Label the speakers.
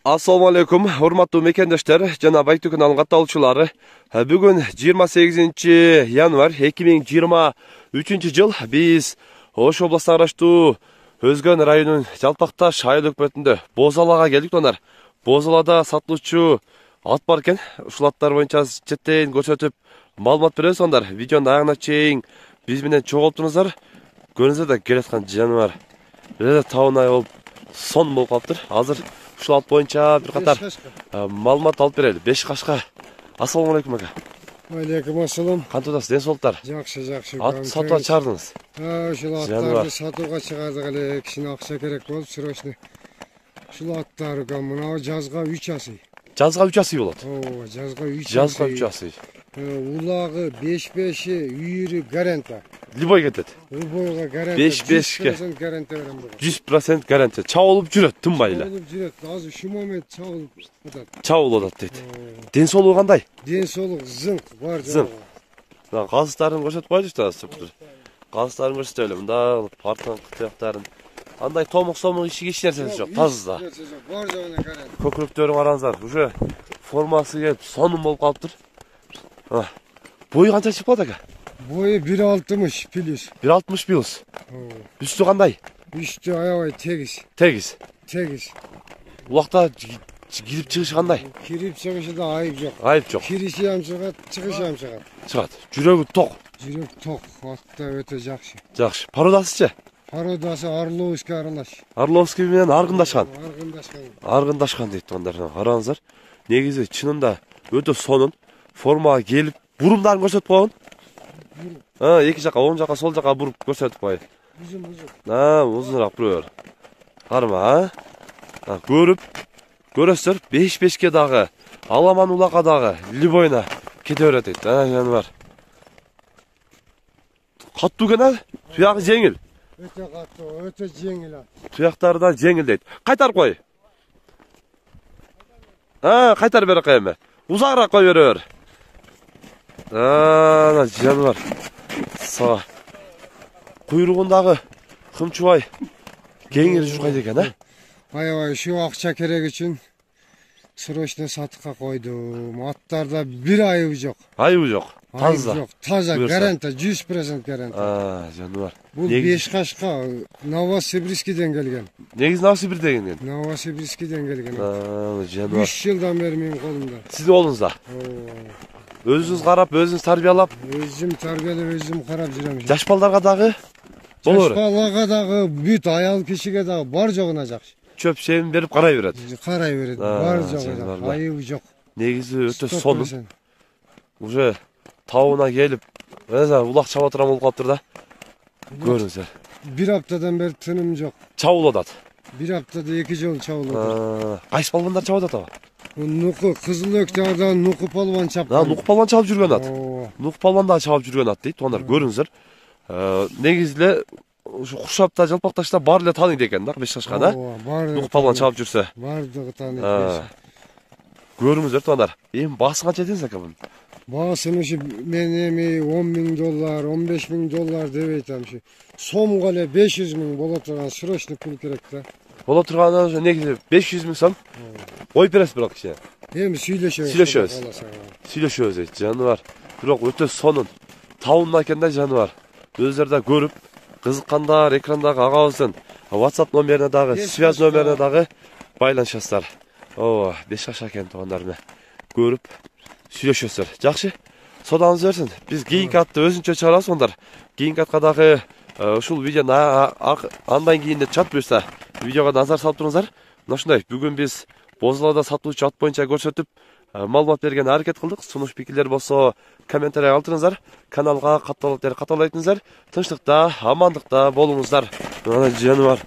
Speaker 1: Assalamu alaikum, hurmatly mekendештер жана Байтү каналынын катталуучулары. Бүгүн 28 январь 2023 жыл биз Ош областына караштуу Өзгөн районунун Жалпакташ айыл өкмөтүндө Бозалага келдик донор. Бозалада сатылуучу ат бар экен. Ушул аттар боюнча четтен көрсөтүп маалымат беребиз донор. Видеонун аягына чейин биз менен чогултуңуздар. Көрүңүздөр келаткан жаныбар. Тауынай болуп сон болуп калыптыр. Азыр ушул ат боюнча бир катар маалымат алып берели. 5 кашка. Ассаламу алейкум ака.
Speaker 2: Алейкум ассалам.
Speaker 1: Кантип атасыз? Ден соолуктар?
Speaker 2: Жакшы.
Speaker 1: Ат сатууга чыгардыңыз.
Speaker 2: Ушул аттарды сатууга чыгардык эле. Кичине акча керек болуп, срочно. Ушул аттар мына жазга 3 асый.
Speaker 1: Жазга 3 асый болот.
Speaker 2: Ооба, жазга 3 асый.
Speaker 1: Жазга 3 асый.
Speaker 2: Улагы 5-5, үйүрү гаранта.
Speaker 1: Любой кетет.
Speaker 2: Любойго гаранта.
Speaker 1: 5-5ке.
Speaker 2: 100% гаранта берем буга.
Speaker 1: 100% гарантия. Чабылып жүрөт, тынбай эле.
Speaker 2: Чабылып жүрөт. Азыр шу момент чабылып атат.
Speaker 1: Чабылып атат дейт. Ден соолугу кандай?
Speaker 2: Ден соолук зыңк бар
Speaker 1: Зыңк. Казыстарын көрсөтүп коюңузчу. Казыстарын көрсөтө эле. Мында партан кытыяктарын. Андай томук-сомук иши нерсеси жок. Таза.
Speaker 2: Бар жогуна гаранта.
Speaker 1: Көкүрөктөрүн караңыздар. Уже формасы келип, сонун болуп калыптыр. Бою канча чыгып калат ака?
Speaker 2: Бою 1.60 плюс.
Speaker 1: 1.60 плюс. Үстү кандай?
Speaker 2: Үстү аябай тегиз.
Speaker 1: Тегиз. Улакта кирип чыгышы кандай?
Speaker 2: Кирип чыгышы да айып жок.
Speaker 1: Айып жок.
Speaker 2: Кириши ham чыгат, чыгышы ham чыгат.
Speaker 1: Чыгат. Жүрөгү ток.
Speaker 2: Жүрөк ток, атта өтө жакшы.
Speaker 1: Жакшы. Пародасычы?
Speaker 2: Пародасы Орловский аралаш.
Speaker 1: Орловский менен аргындашкан.
Speaker 2: Аргындашкан
Speaker 1: дейт ондар. Караңыздар. Негизи чынында өтө сонун. Формага келип, бурумдарын көрсөтүп койгон. Эки жака, оң жака, сол жака буруп көрсөтүп кой.
Speaker 2: Uzun.
Speaker 1: Узуныраак бурөр. Карма, көрөсүздөр 5-5ке дагы, аламан улакка дагы, любойна кете берет дейт. Жаныбар. Каттуу экен, туягы жеңил.
Speaker 2: Өтө каттуу, өтө жеңил.
Speaker 1: Туяктары да жеңил дейт. Кайтарып кой. Кайтарып бере коем. Узагыраак кой берер. Жаныбар. Сага. Куйругундагы кымчубай кеңири жургайт экен,
Speaker 2: Аябай шу акча керек үчүн срочно сатыкка койдум. Аттарда бир айыбы жок. Таза. Таза гаранта, 100% гаранта.
Speaker 1: Жаныбар.
Speaker 2: Бул 5 кашка Новосибирскиден келген.
Speaker 1: Негизи Новосибирден келген.
Speaker 2: Новосибирскиден келген.
Speaker 1: Жаныбар.
Speaker 2: 3 жылдан бери менин колумда.
Speaker 1: Сиздин колуңузда. Өзүңүз карап, өзүңүз тарбиялап,
Speaker 2: өзүм тарбиялап, өзүм карап жүрөм.
Speaker 1: Жаш балдарга дагы болор.
Speaker 2: Жаш балага дагы, бүт аял кишиге дагы бар жогуна жакшы.
Speaker 1: Чөп шемин берип карай берет.
Speaker 2: Бар жогуна. Айыбы жок.
Speaker 1: Негизи өтө сонун. Уже тауына келип, улак чаба турган болуп калыптыр да. Көрүңүздөр.
Speaker 2: Bir haftadan beri tınım yok.
Speaker 1: Çavul adat.
Speaker 2: Bir haftada 2 жыл çavuladı.
Speaker 1: Кайсы балбандар чабып атат аба?
Speaker 2: Nuku, Kızılöktar'dan Nuku Palvan çaptı.
Speaker 1: Nuku Palvan çabып жүргөн ат. Nuku Palvan да çabып жүргөн ат дейт. Ондар көрүңүздөр. Негизиле ушу Куршапта, Жалпакташта бар эле тааныйт экен да, 5 жашка да. Nuku Palvan çabып жүрсө.
Speaker 2: Бардыгы тааныйт.
Speaker 1: Көрүңүздөр ондар. Эми баасы канча дедиңиз ака бун?
Speaker 2: Bağısını şu ben emeği $10.000, $15.000 deveytem şu. Somga ele 500.000 bola turgan sroçlu pul gerek de.
Speaker 1: Bola turgandan negisi 500.000 som. Oy beresiz biroq kişi.
Speaker 2: Hem süйлөшөбүз.
Speaker 1: Süйлөшөбүз жаныбар. Бирок өтө сонун. Тауында экен да жаныбар. Өздөрү да көрүп, кызыккандар экрандагы агабыздын WhatsApp номерине дагы, связь номерине дагы байланышасыздар. 5 жаш экен туугандар менен көрүп сүйлөшөсүздөр. Жакшы. Содаңыз берсин. Биз кийинки атты өзүнчө чыгарабыз ондар. Кийинки атка дагы ушул видеону андан кийин деп чат буюрса, видеого назар салып туруңуздар. Мына ушундай бүгүн биз Бозалада сатылуучу ат боюнча көрсөтүп, маалымат берген аракет кылдык. Сунуш пикирлер болсо, комментарий калтырыңыздар. Каналга катталып айтыңыздар. Тынчтыкта, амандыкта болуңуздар. Мына жаныбар